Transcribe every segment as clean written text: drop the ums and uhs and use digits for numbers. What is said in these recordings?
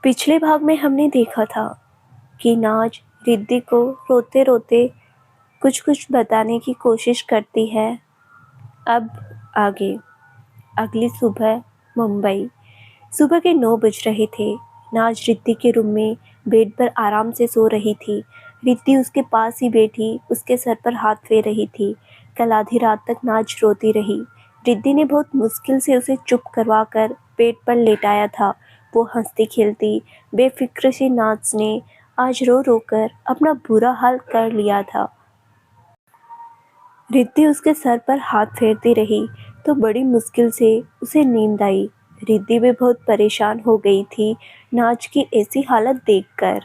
पिछले भाग में हमने देखा था कि नाज रिद्धि को रोते रोते कुछ कुछ बताने की कोशिश करती है। अब आगे। अगली सुबह मुंबई। सुबह के 9 बज रहे थे। नाज रिद्धि के रूम में बेड पर आराम से सो रही थी। रिद्धि उसके पास ही बैठी उसके सर पर हाथ फेर रही थी। कल आधी रात तक नाज रोती रही। रिद्धि ने बहुत मुश्किल से उसे चुप करवा कर बेड पर लेटाया था। वो हंसती खेलती बेफिक्र सी नाज ने आज रो रो कर अपना बुरा हाल कर लिया था। रिद्धि उसके सर पर हाथ फेरती रही तो बड़ी मुश्किल से उसे नींद आई। रिद्धि भी बहुत परेशान हो गई थी नाज की ऐसी हालत देखकर।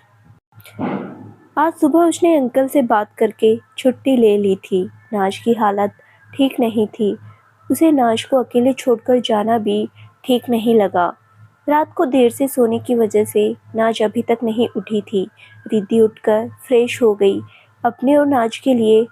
आज सुबह उसने अंकल से बात करके छुट्टी ले ली थी। नाज की हालत ठीक नहीं थी। उसे नाज को अकेले छोड़कर जाना भी ठीक नहीं लगा। रात को देर से सोने की वजह से नाज अभी तक नहीं उठी थी। रिद्धि उठकर फ्रेश हो गई। अपने और नाज के लिए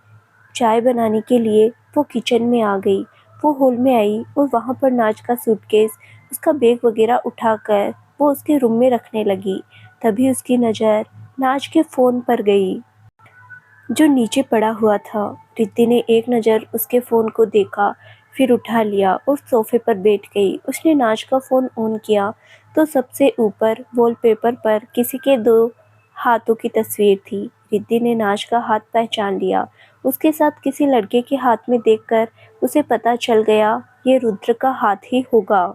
चाय बनाने के लिए वो किचन में आ गई। वो हॉल में आई और वहाँ पर नाज का सूटकेस, उसका बैग वगैरह उठाकर वो उसके रूम में रखने लगी। तभी उसकी नज़र नाज के फ़ोन पर गई जो नीचे पड़ा हुआ था। रिद्धि ने एक नज़र उसके फ़ोन को देखा, फिर उठा लिया और सोफे पर बैठ गई। उसने नाज का फ़ोन ऑन किया तो सबसे ऊपर वॉलपेपर पर किसी के 2 हाथों की तस्वीर थी। रिद्धि ने नाज का हाथ पहचान लिया। उसके साथ किसी लड़के के हाथ में देखकर उसे पता चल गया ये रुद्र का हाथ ही होगा।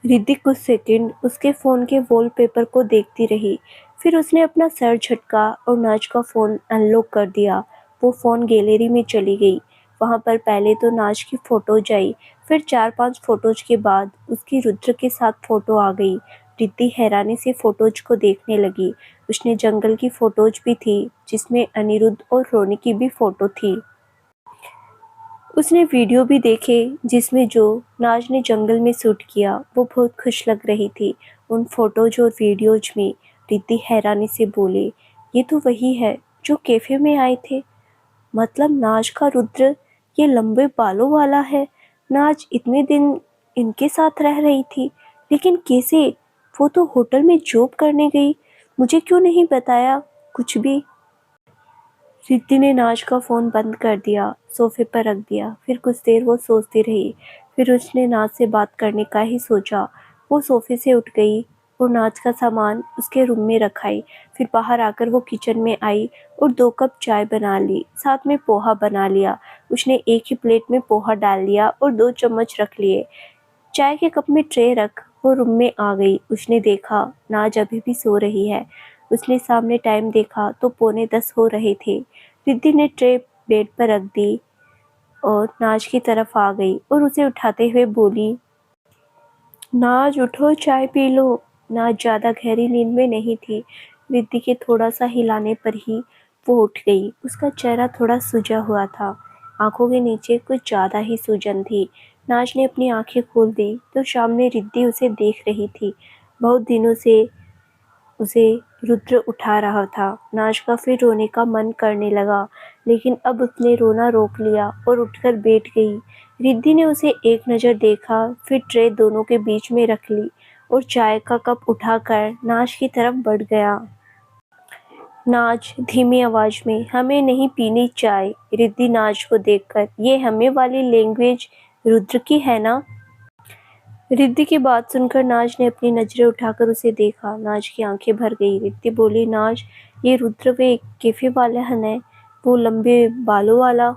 रिद्धि कुछ सेकंड उसके फ़ोन के वॉलपेपर को देखती रही। फिर उसने अपना सर झटका और नाज का फ़ोन अनलॉक कर दिया। वो फ़ोन गैलरी में चली गई। वहाँ पर पहले तो नाज की फ़ोटोज आई, फिर 4-5 फ़ोटोज के बाद उसकी रुद्र के साथ फ़ोटो आ गई। रिद्धि हैरानी से फ़ोटोज को देखने लगी। उसने जंगल की फ़ोटोज भी थी जिसमें अनिरुद्ध और रोनी की भी फ़ोटो थी। उसने वीडियो भी देखे जिसमें जो नाज ने जंगल में शूट किया। वो बहुत खुश लग रही थी उन फोटोज और वीडियोज में। रिद्धि हैरानी से बोले, ये तो वही है जो कैफे में आए थे। मतलब नाज का रुद्र ये लंबे बालों वाला है। नाज इतने दिन इनके साथ रह रही थी, लेकिन कैसे? वो तो होटल में जॉब करने गई, मुझे क्यों नहीं बताया कुछ भी। रिद्धि ने नाज का फ़ोन बंद कर दिया, सोफे पर रख दिया। फिर कुछ देर वो सोचती रही। फिर उसने नाज से बात करने का ही सोचा। वो सोफे से उठ गई और नाज का सामान उसके रूम में रखाई। फिर बाहर आकर वो किचन में आई और 2 कप चाय बना ली, साथ में पोहा बना लिया। उसने एक ही प्लेट में पोहा डाल लिया और 2 चम्मच रख लिए। चाय के कप में ट्रे रख वो रूम में आ गई। उसने देखा नाज अभी भी सो रही है। उसने सामने टाइम देखा तो 9:45 हो रहे थे। रिद्धि ने ट्रे बेड पर रख दी और नाज की तरफ आ गई और उसे उठाते हुए बोली, नाज उठो, चाय पी लो। नाज ज़्यादा गहरी नींद में नहीं थी। रिद्धि के थोड़ा सा हिलाने पर ही वो उठ गई। उसका चेहरा थोड़ा सूजा हुआ था। आंखों के नीचे कुछ ज़्यादा ही सूजन थी। नाज ने अपनी आंखें खोल दी तो सामने रिद्धि उसे देख रही थी। बहुत दिनों से उसे रुद्र उठा रहा था। नाज का फिर रोने का मन करने लगा, लेकिन अब उसने रोना रोक लिया और उठकर बैठ गई। रिद्धि ने उसे एक नज़र देखा, फिर ट्रे दोनों के बीच में रख ली और चाय का कप उठाकर नाज की तरफ बढ़ गया। नाज धीमी आवाज में, हमें नहीं पीनी चाय। रिद्धि नाज को देखकर, ये हमें वाली लैंग्वेज रुद्र की है ना? रिद्धि की बात सुनकर नाज ने अपनी नजरें उठाकर उसे देखा। नाज की आंखें भर गई। रिद्धि बोली, नाज ये रुद्र वे कैफे वाला है, वो लंबे बालों वाला?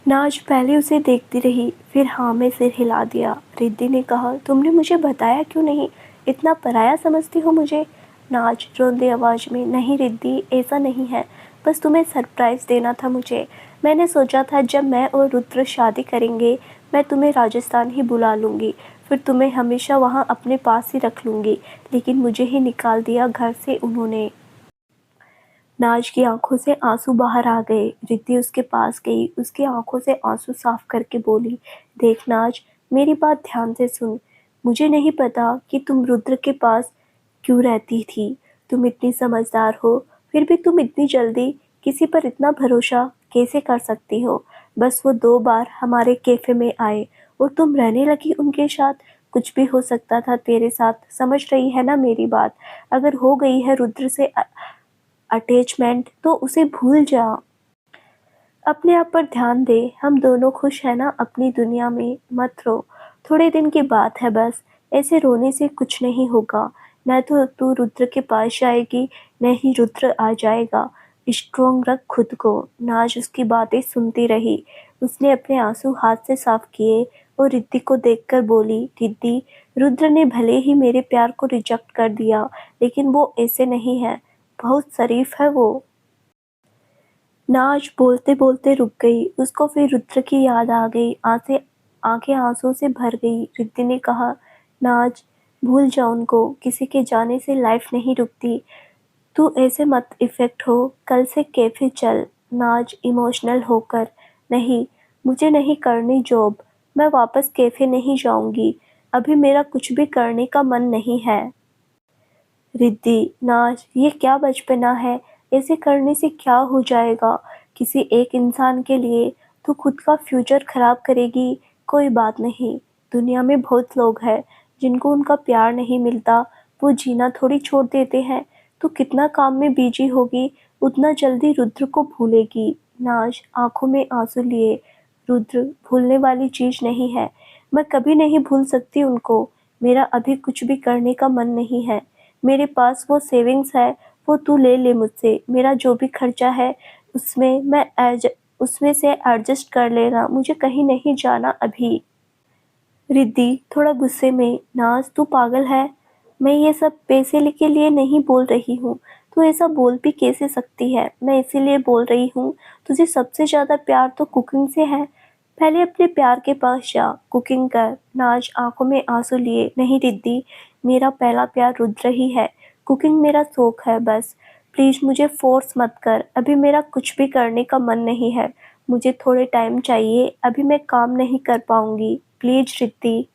नाज पहले उसे देखती रही, फिर हाँ में सिर हिला दिया। रिद्धि ने कहा, तुमने मुझे बताया क्यों नहीं? इतना पराया समझती हो मुझे? नाज रोंदे आवाज में, नहीं रिद्धि, ऐसा नहीं है, बस तुम्हें सरप्राइज़ देना था मुझे। मैंने सोचा था जब मैं और रुद्र शादी करेंगे मैं तुम्हें राजस्थान ही बुला लूँगी, फिर तुम्हें हमेशा वहाँ अपने पास ही रख लूँगी, लेकिन मुझे ही निकाल दिया घर से उन्होंने। नाज की आंखों से आंसू बाहर आ गए। रिद्धि उसके पास गई, उसकी आंखों से आंसू साफ करके बोली, देख नाज, मेरी बात ध्यान से सुन। मुझे नहीं पता कि तुम रुद्र के पास क्यों रहती थी। तुम इतनी समझदार हो, फिर भी तुम इतनी जल्दी किसी पर इतना भरोसा कैसे कर सकती हो? बस वो 2 बार हमारे कैफे में आए और तुम रहने लगी उनके साथ। कुछ भी हो सकता था तेरे साथ, समझ रही है ना मेरी बात? अगर हो गई है रुद्र से अटैचमेंट तो उसे भूल जा। अपने आप पर ध्यान दे, हम दोनों खुश हैं ना अपनी दुनिया में, मत रो। थोड़े दिन की बात है बस, ऐसे रोने से कुछ नहीं होगा। न तो तू रुद्र के पास जाएगी, न ही रुद्र आ जाएगा। स्ट्रोंग रख खुद को। नाज उसकी बातें सुनती रही। उसने अपने आंसू हाथ से साफ किए और रिद्धि को देखकर बोली, रिद्धि, रुद्र ने भले ही मेरे प्यार को रिजेक्ट कर दिया, लेकिन वो ऐसे नहीं है, बहुत शरीफ है वो। नाज बोलते बोलते रुक गई। उसको फिर रुद्र की याद आ गई। आंखें आंसू से भर गई। रिद्धि ने कहा, नाज, भूल जा उनको, किसी के जाने से लाइफ नहीं रुकती। तू ऐसे मत इफेक्ट हो, कल से कैफे चल। नाज इमोशनल होकर, नहीं, मुझे नहीं करनी जॉब, मैं वापस कैफे नहीं जाऊंगी, अभी मेरा कुछ भी करने का मन नहीं है। रिद्धि, नाज, ये क्या बचपना है, ऐसे करने से क्या हो जाएगा? किसी एक इंसान के लिए तो खुद का फ्यूचर खराब करेगी। कोई बात नहीं, दुनिया में बहुत लोग हैं जिनको उनका प्यार नहीं मिलता, वो जीना थोड़ी छोड़ देते हैं। तो कितना काम में बिजी होगी, उतना जल्दी रुद्र को भूलेगी। नाज आंखों में आंसू लिए, रुद्र भूलने वाली चीज नहीं है, मैं कभी नहीं भूल सकती उनको। मेरा अभी कुछ भी करने का मन नहीं है। मेरे पास वो सेविंग्स है, वो तू ले ले मुझसे। मेरा जो भी खर्चा है उसमें से एडजस्ट कर लेना, मुझे कहीं नहीं जाना अभी। रिद्धि थोड़ा गुस्से में, नाज तू पागल है, मैं ये सब पैसे के लिए नहीं बोल रही हूँ। तू ऐसा बोल भी कैसे सकती है? मैं इसीलिए बोल रही हूँ, तुझे सबसे ज़्यादा प्यार तो कुकिंग से है। पहले अपने प्यार के पास जा, कुकिंग कर। नाज आंखों में आंसू लिए, नहीं रिद्धि, मेरा पहला प्यार रुद्र ही है, कुकिंग मेरा शौक है बस। प्लीज़ मुझे फोर्स मत कर, अभी मेरा कुछ भी करने का मन नहीं है। मुझे थोड़े टाइम चाहिए, अभी मैं काम नहीं कर पाऊंगी, प्लीज रिद्धि।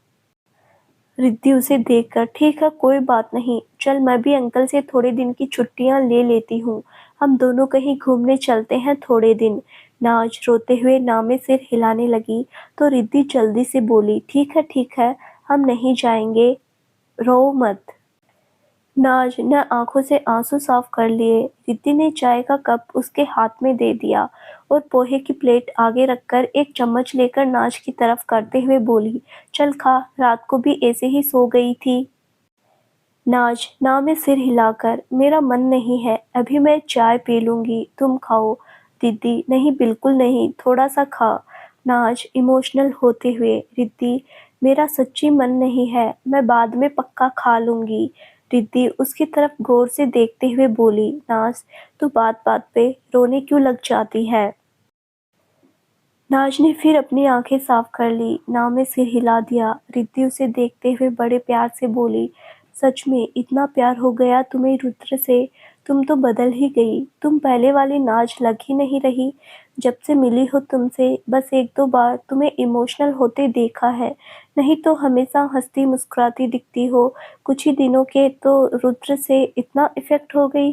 रिद्धि उसे देखकर, ठीक है कोई बात नहीं, चल मैं भी अंकल से थोड़े दिन की छुट्टियां ले लेती हूँ, हम दोनों कहीं घूमने चलते हैं थोड़े दिन। नाज रोते हुए ना में सिर हिलाने लगी तो रिद्धि जल्दी से बोली, ठीक है, हम नहीं जाएंगे, रो मत। नाज ने आंखों से आंसू साफ कर लिए। रिद्धि ने चाय का कप उसके हाथ में दे दिया और पोहे की प्लेट आगे रखकर एक चम्मच लेकर नाज की तरफ करते हुए बोली, चल खा, रात को भी ऐसे ही सो गई थी। नाज ना में सिर हिलाकर, मेरा मन नहीं है, अभी मैं चाय पी लूंगी, तुम खाओ। रिद्धि, नहीं बिल्कुल नहीं, थोड़ा सा खा। नाज इमोशनल होते हुए, रिद्धि, मेरा सच्ची मन नहीं है, मैं बाद में पक्का खा लूंगी। रिद्धि उसकी तरफ गौर से देखते हुए बोली, नाज तू बात बात पे रोने क्यों लग जाती है? नाज ने फिर अपनी आंखें साफ कर ली, ना में सिर हिला दिया। रिद्धि उसे देखते हुए बड़े प्यार से बोली, सच में इतना प्यार हो गया तुम्हें रुद्र से, तुम तो बदल ही गई, तुम पहले वाली नाज लग ही नहीं रही। जब से मिली हो तुमसे बस एक दो बार तुम्हें इमोशनल होते देखा है, नहीं तो हमेशा हंसती मुस्कुराती दिखती हो। कुछ ही दिनों के तो रुद्र से इतना इफेक्ट हो गई।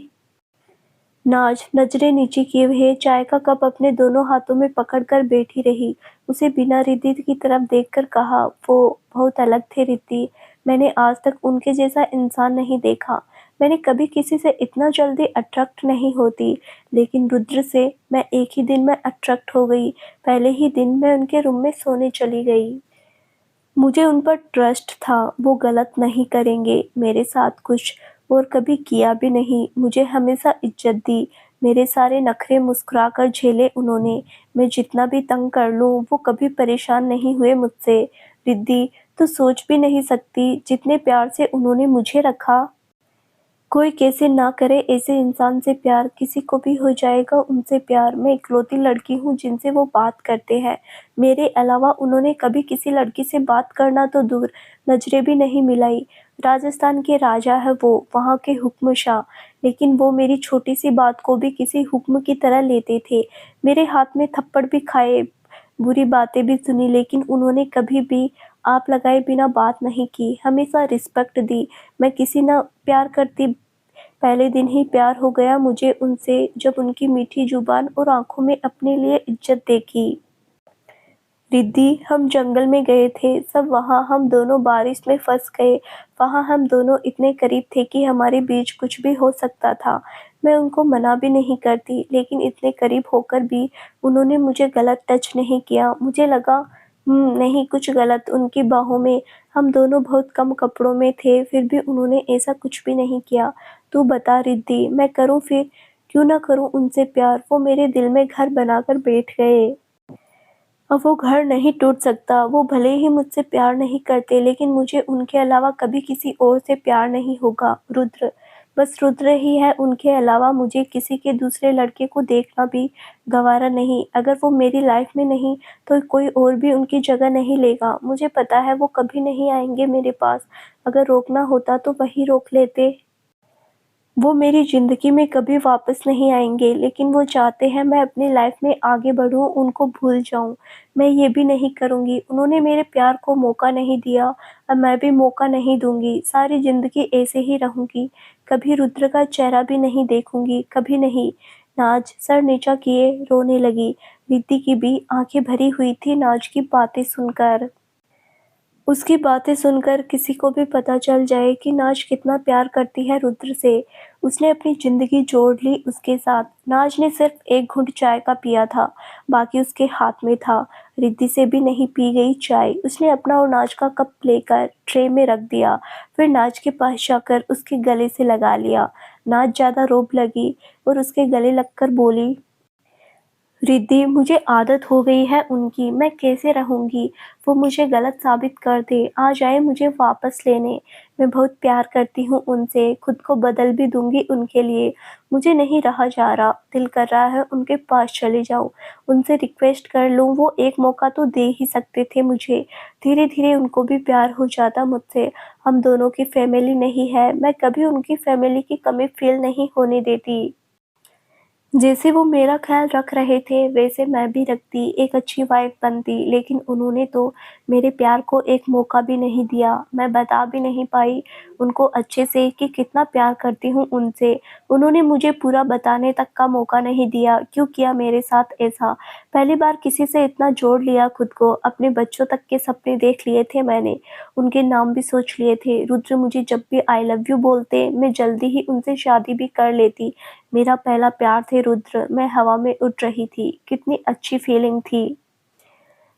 नाज नजरें नीचे किए हुए चाय का कप अपने दोनों हाथों में पकड़कर बैठी रही। उसे बिना रिद्धि की तरफ देखकर कहा, वो बहुत अलग थे रिद्धि, मैंने आज तक उनके जैसा इंसान नहीं देखा। मैंने कभी किसी से इतना जल्दी अट्रैक्ट नहीं होती, लेकिन रुद्र से मैं एक ही दिन में अट्रैक्ट हो गई। पहले ही दिन मैं उनके रूम में सोने चली गई। मुझे उन पर ट्रस्ट था, वो गलत नहीं करेंगे मेरे साथ कुछ, और कभी किया भी नहीं। मुझे हमेशा इज्जत दी, मेरे सारे नखरे मुस्कुराकर झेले उन्होंने। मैं जितना भी तंग कर लूं वो कभी परेशान नहीं हुए मुझसे। रिद्धि, तो सोच भी नहीं सकती जितने प्यार से उन्होंने मुझे रखा। कोई कैसे ना करे ऐसे इंसान से प्यार, किसी को भी हो जाएगा उनसे प्यार। मैं इकलौती लड़की हूँ जिनसे वो बात करते हैं, मेरे अलावा उन्होंने कभी किसी लड़की से बात करना तो दूर, नजरें भी नहीं मिलाई। राजस्थान के राजा है वो, वहाँ के हुक्म शाह, लेकिन वो मेरी छोटी सी बात को भी किसी हुक्म की तरह लेते थे। मेरे हाथ में थप्पड़ भी खाए, बुरी बातें भी सुनी, लेकिन उन्होंने कभी भी आप लगाए बिना बात नहीं की, हमेशा रिस्पेक्ट दी। मैं किसी ना प्यार करती, पहले दिन ही प्यार हो गया मुझे उनसे, जब उनकी मीठी जुबान और आंखों में अपने लिए इज्जत देखी। रिद्धि, हम जंगल में गए थे, सब वहाँ हम दोनों बारिश में फँस गए। वहाँ हम दोनों इतने करीब थे कि हमारे बीच कुछ भी हो सकता था। मैं उनको मना भी नहीं करती, लेकिन इतने करीब होकर भी उन्होंने मुझे गलत टच नहीं किया। मुझे लगा नहीं कुछ गलत उनकी बाहों में। हम दोनों बहुत कम कपड़ों में थे, फिर भी उन्होंने ऐसा कुछ भी नहीं किया। तू बता रिद्धि, मैं करूँ फिर? क्यों ना करूँ उनसे प्यार? वो मेरे दिल में घर बनाकर बैठ गए। अब वो घर नहीं टूट सकता। वो भले ही मुझसे प्यार नहीं करते, लेकिन मुझे उनके अलावा कभी किसी और से प्यार नहीं होगा। रुद्र, बस रुद्र ही है। उनके अलावा मुझे किसी के दूसरे लड़के को देखना भी गवारा नहीं। अगर वो मेरी लाइफ में नहीं तो कोई और भी उनकी जगह नहीं लेगा। मुझे पता है वो कभी नहीं आएंगे मेरे पास। अगर रोकना होता तो वही रोक लेते। वो मेरी ज़िंदगी में कभी वापस नहीं आएँगे, लेकिन वो चाहते हैं मैं अपनी लाइफ़ में आगे बढ़ूँ, उनको भूल जाऊँ। मैं ये भी नहीं करूँगी। उन्होंने मेरे प्यार को मौका नहीं दिया, अब मैं भी मौका नहीं दूँगी। सारी ज़िंदगी ऐसे ही रहूँगी। कभी रुद्र का चेहरा भी नहीं देखूँगी, कभी नहीं। नाज़ सर नीचा किए रोने लगी। रिद्धि की भी आँखें भरी हुई थी नाज़ की बातें सुनकर। उसकी बातें सुनकर किसी को भी पता चल जाए कि नाज कितना प्यार करती है रुद्र से। उसने अपनी ज़िंदगी जोड़ ली उसके साथ। नाज ने सिर्फ एक घूँट चाय का पिया था, बाकी उसके हाथ में था। रिद्धि से भी नहीं पी गई चाय। उसने अपना और नाज का कप लेकर ट्रे में रख दिया, फिर नाज के पास जाकर उसके गले से लगा लिया। नाज ज़्यादा रोब लगी और उसके गले लगकर बोली, रिद्धि, मुझे आदत हो गई है उनकी, मैं कैसे रहूँगी? वो मुझे गलत साबित कर दे, आ जाए मुझे वापस लेने। मैं बहुत प्यार करती हूँ उनसे, खुद को बदल भी दूँगी उनके लिए। मुझे नहीं रहा जा रहा, दिल कर रहा है उनके पास चले जाऊँ, उनसे रिक्वेस्ट कर लूँ, वो एक मौका तो दे ही सकते थे मुझे। धीरे-धीरे उनको भी प्यार हो जाता मुझसे। हम दोनों की फैमिली नहीं है, मैं कभी उनकी फैमिली की कमी फ़ील नहीं होने देती। जैसे वो मेरा ख़्याल रख रहे थे, वैसे मैं भी रखती, एक अच्छी वाइफ़ बनती, लेकिन उन्होंने तो मेरे प्यार को एक मौका भी नहीं दिया। मैं बता भी नहीं पाई उनको अच्छे से कि कितना प्यार करती हूँ उनसे। उन्होंने मुझे पूरा बताने तक का मौका नहीं दिया। क्यों किया मेरे साथ ऐसा? पहली बार किसी से इतना जोड़ लिया खुद को, अपने बच्चों तक के सपने देख लिए थे मैंने, उनके नाम भी सोच लिए थे। रुद्र मुझे जब भी आई लव यू बोलते, मैं जल्दी ही उनसे शादी भी कर लेती। मेरा पहला प्यार थे रुद्र, मैं हवा में उड़ रही थी, कितनी अच्छी फीलिंग थी।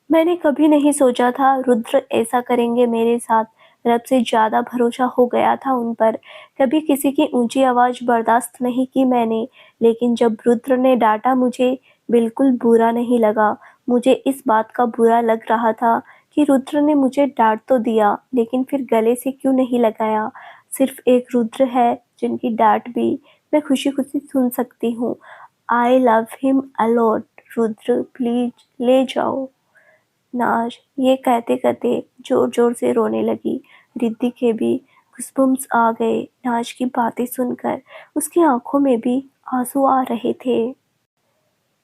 मैंने कभी नहीं सोचा था रुद्र ऐसा करेंगे मेरे साथ। रब से ज़्यादा भरोसा हो गया था उन पर। कभी किसी की ऊंची आवाज़ बर्दाश्त नहीं की मैंने, लेकिन जब रुद्र ने डांटा मुझे बिल्कुल बुरा नहीं लगा। मुझे इस बात का बुरा लग रहा था कि रुद्र ने मुझे डांट तो दिया, लेकिन फिर गले से क्यों नहीं लगाया। सिर्फ एक रुद्र है जिनकी डांट भी मैं खुशी-खुशी सुन सकती हूँ। I love him a lot. Rudra please ले जाओ। नाज ये कहते-कहते ज़ोर-ज़ोर से रोने लगी। रिद्धि के भी गूज़बम्प्स आ गए नाज की बातें सुनकर। उसकी आँखों में भी आँसू आ रहे थे।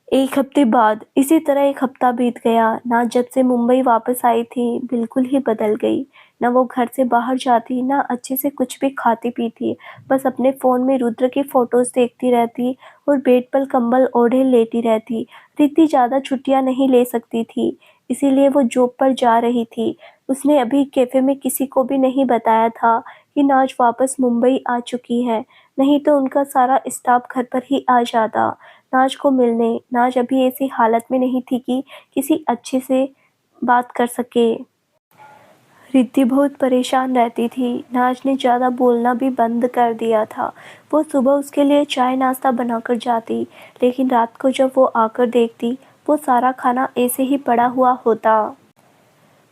एक हफ्ते बाद इसी तरह एक हफ्ता बीत गया। ना जब से मुंबई वापस आई थी बिल्कुल ही बदल गई। ना वो घर से बाहर जाती, ना अच्छे से कुछ भी खाती-पीती। बस अपने फ़ोन में रुद्र की फ़ोटोज़ देखती रहती और बेड पर कंबल ओढ़े लेटी रहती। रिद्धि ज़्यादा छुट्टियाँ नहीं ले सकती थी, इसीलिए वो जॉब पर जा रही थी। उसने अभी कैफ़े में किसी को भी नहीं बताया था कि नाज वापस मुंबई आ चुकी है, नहीं तो उनका सारा स्टाफ घर पर ही आ जाता नाज को मिलने। नाज अभी ऐसी हालत में नहीं थी कि किसी अच्छे से बात कर सके। रिद्धि बहुत परेशान रहती थी। नाज ने ज़्यादा बोलना भी बंद कर दिया था। वो सुबह उसके लिए चाय नाश्ता बनाकर जाती, लेकिन रात को जब वो आकर देखती, वो सारा खाना ऐसे ही पड़ा हुआ होता।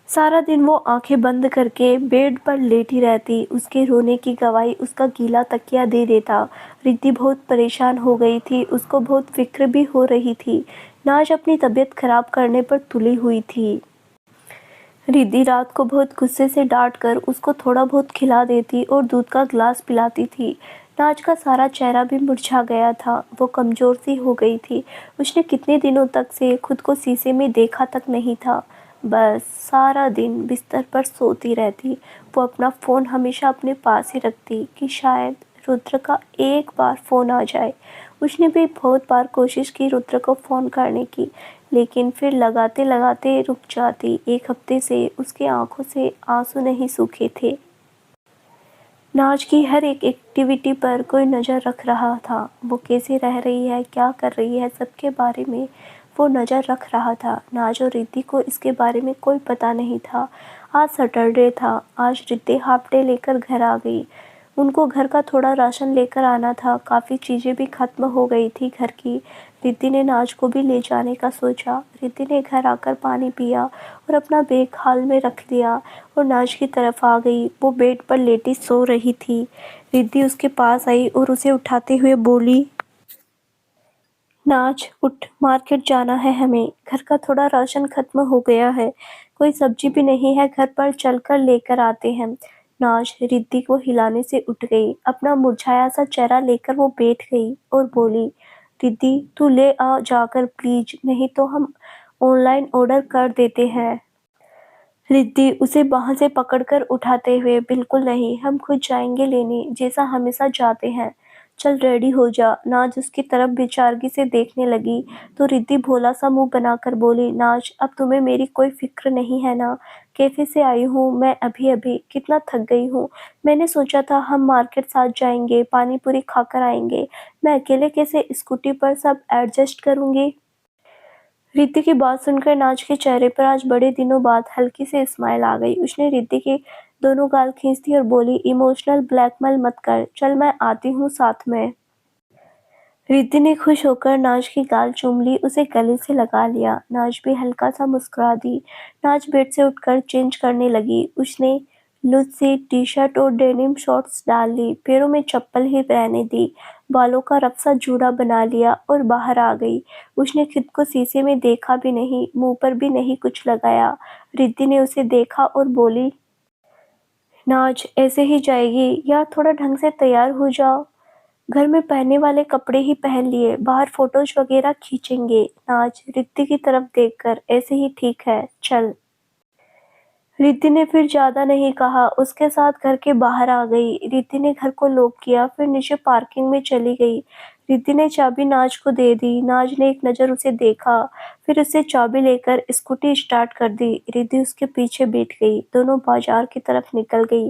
सारा दिन वो आंखें बंद करके बेड पर लेटी रहती। उसके रोने की गवाही उसका गीला तकिया दे देता। रिद्धि बहुत परेशान हो गई थी, उसको बहुत फिक्र भी हो रही थी। नाज अपनी तबीयत खराब करने पर तुली हुई थी। रिद्धि रात को बहुत गुस्से से डांट कर उसको थोड़ा बहुत खिला देती और दूध का ग्लास पिलाती थी। नाज का सारा चेहरा भी मुरझा गया था, वो कमज़ोर सी हो गई थी। उसने कितने दिनों तक से खुद को शीशे में देखा तक नहीं था। बस सारा दिन बिस्तर पर सोती रहती। वो अपना फ़ोन हमेशा अपने पास ही रखती कि शायद रुद्र का एक बार फ़ोन आ जाए। उसने भी बहुत बार कोशिश की रुद्र को फ़ोन करने की, लेकिन फिर लगाते-लगाते रुक जाती। 1 हफ्ते से उसकी आँखों से आँसू नहीं सूखे थे। नाज की हर एक एक्टिविटी पर कोई नज़र रख रहा था। वो कैसे रह रही है, क्या कर रही है, सबके बारे में वो नज़र रख रहा था। नाज और रिद्धि को इसके बारे में कोई पता नहीं था। आज सैटरडे था। आज रिद्धि हाफ डे लेकर घर आ गई। उनको घर का थोड़ा राशन लेकर आना था। काफ़ी चीज़ें भी ख़त्म हो गई थी घर की। रिद्धि ने नाज को भी ले जाने का सोचा। रिद्धि ने घर आकर पानी पिया और अपना बैग हाल में रख लिया और नाज की तरफ आ गई। वो बेड पर लेटी सो रही थी। रिद्धि उसके पास आई और उसे उठाते हुए बोली, नाज उठ, मार्केट जाना है हमें। घर का थोड़ा राशन खत्म हो गया है। कोई सब्जी भी नहीं है घर पर, चलकर लेकर आते हैं। नाज रिद्धि को हिलाने से उठ गई। अपना मुरझाया सा चेहरा लेकर वो बैठ गई और बोली, रिद्धि तू ले आ जाकर प्लीज, नहीं तो हम ऑनलाइन ऑर्डर कर देते हैं। रिद्धि उसे बाहों से पकड़कर उठाते हुए, बिल्कुल नहीं, हम खुद जाएंगे लेने, जैसा हमेशा जाते हैं। चल रेडी हो जा। नाज उसकी तरफ बेचारगी से देखने लगी तो रिद्धि भोला सा मुंह बनाकर बोली, नाज अब तुम्हें मेरी कोई फिक्र नहीं है ना। कैफे से आई हूँ मैं अभी अभी, कितना थक गई हूँ। मैंने सोचा था हम मार्केट साथ जाएंगे, पानी पूरी खाकर आएंगे। मैं अकेले कैसे स्कूटी पर सब एडजस्ट करूंगी। रिद्धि की बात सुनकर नाज के चेहरे पर आज बड़े दिनों बाद हल्की सी स्माइल आ गई। उसने रिद्धि के दोनों गाल खींच दी और बोली, इमोशनल ब्लैकमेल मत कर, चल मैं आती हूँ साथ में। रिद्धि ने खुश होकर नाज की गाल चूम ली, उसे गले से लगा लिया। नाज भी हल्का सा मुस्कुरा दी। नाज बेड से उठकर चेंज करने लगी। उसने लूज सी टी-शर्ट और डेनिम शॉर्ट्स डाल ली, पैरों में चप्पल ही रहने दी, बालों का रफ सा जूड़ा बना लिया और बाहर आ गई। उसने खुद को शीशे में देखा भी नहीं, मुंह पर भी नहीं कुछ लगाया। रिद्धि ने उसे देखा और बोली, नाज ऐसे ही जाएगी या थोड़ा ढंग से तैयार हो जाओ। घर में पहनने वाले कपड़े ही पहन लिए, बाहर फोटोज वगैरह खींचेंगे। नाज रिद्धि की तरफ देखकर, ऐसे ही ठीक है, चल। रिद्धि ने फिर ज्यादा नहीं कहा, उसके साथ घर के बाहर आ गई। रिद्धि ने घर को लॉक किया, फिर नीचे पार्किंग में चली गई। रिद्धि ने चाबी नाज को दे दी। नाज ने एक नज़र उसे देखा, फिर उससे चाबी लेकर स्कूटी स्टार्ट कर दी। रिद्धि उसके पीछे बैठ गई। दोनों बाजार की तरफ निकल गई।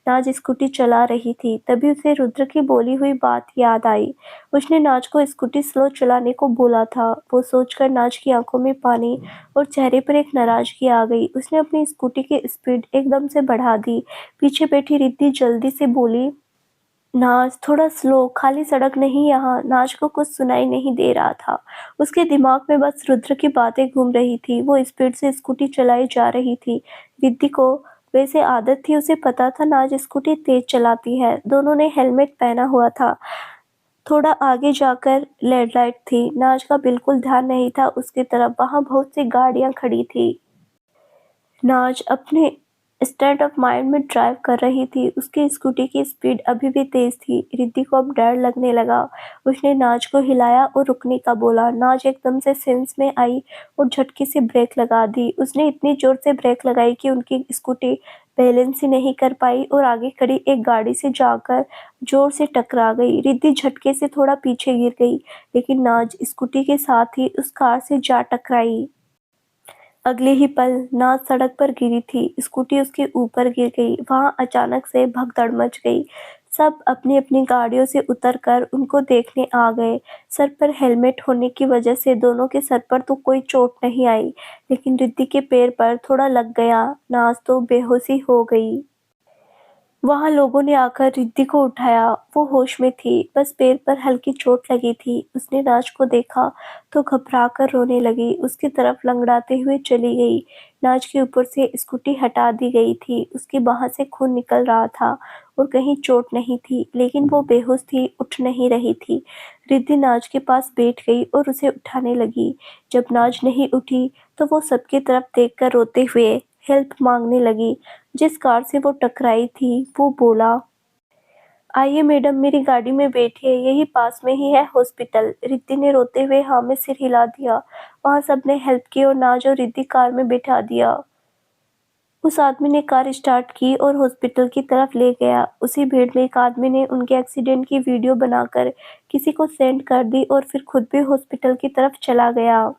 नाज स्कूटी चला रही थी, तभी उसे रुद्र की बोली हुई बात याद आई। उसने नाज को स्कूटी स्लो चलाने को बोला था। वो सोचकर नाज की आंखों में पानी और चेहरे पर एक नाराजगी आ गई। उसने अपनी स्कूटी की स्पीड एकदम से बढ़ा दी। पीछे बैठी रिद्धि जल्दी से बोली, नाज थोड़ा स्लो, खाली सड़क नहीं यहाँ। नाज को कुछ सुनाई नहीं दे रहा था। उसके दिमाग में बस रुद्र की बातें घूम रही थी। वो स्पीड से स्कूटी चलाई जा रही थी। रिद्धि को वैसे आदत थी, उसे पता था नाज स्कूटी तेज चलाती है। दोनों ने हेलमेट पहना हुआ था। थोड़ा आगे जाकर रेड लाइट थी। नाज का बिल्कुल ध्यान नहीं था उसकी तरफ। वहां बहुत सी गाड़ियां खड़ी थी। नाज अपने स्टेट ऑफ माइंड में ड्राइव कर रही थी। उसकी स्कूटी की स्पीड अभी भी तेज थी। रिद्धि को अब डर लगने लगा। उसने नाज को हिलाया और रुकने का बोला। नाज एकदम से सेंस में आई और झटके से ब्रेक लगा दी। उसने इतनी जोर से ब्रेक लगाई कि उनकी स्कूटी बैलेंस ही नहीं कर पाई और आगे खड़ी एक गाड़ी से जाकर जोर से टकरा गई। रिद्धि झटके से थोड़ा पीछे गिर गई, लेकिन नाज स्कूटी के साथ ही उस कार से जा टकराई। अगले ही पल नाज सड़क पर गिरी थी। स्कूटी उसके ऊपर गिर गई। वहां अचानक से भगदड़ मच गई। सब अपनी अपनी गाड़ियों से उतरकर उनको देखने आ गए। सर पर हेलमेट होने की वजह से दोनों के सर पर तो कोई चोट नहीं आई, लेकिन रिद्धि के पैर पर थोड़ा लग गया। नाज तो बेहोशी हो गई। वहां लोगों ने आकर रिद्धि को उठाया। वो होश में थी, बस पैर पर हल्की चोट लगी थी। उसने नाज को देखा तो घबराकर रोने लगी। उसकी तरफ लंगड़ाते हुए चली गई। नाज के ऊपर से स्कूटी हटा दी गई थी। उसकी बाह से खून निकल रहा था और कहीं चोट नहीं थी, लेकिन वो बेहोश थी, उठ नहीं रही थी। रिद्धि नाज के पास बैठ गई और उसे उठाने लगी। जब नाज नहीं उठी तो वो सबकी तरफ देखकर रोते हुए हेल्प मांगने लगी। जिस कार से वो टकराई थी वो बोला, आइए मैडम, मेरी गाड़ी में बैठिए, यही पास में ही है हॉस्पिटल। रिद्धि ने रोते हुए हाँ में सिर हिला दिया। वहां सबने हेल्प की और नाज और रिद्धि कार में बैठा दिया। उस आदमी ने कार स्टार्ट की और हॉस्पिटल की तरफ ले गया। उसी भीड़ में एक आदमी ने उनके एक्सीडेंट की वीडियो बनाकर किसी को सेंड कर दी और फिर खुद भी हॉस्पिटल की तरफ चला गया।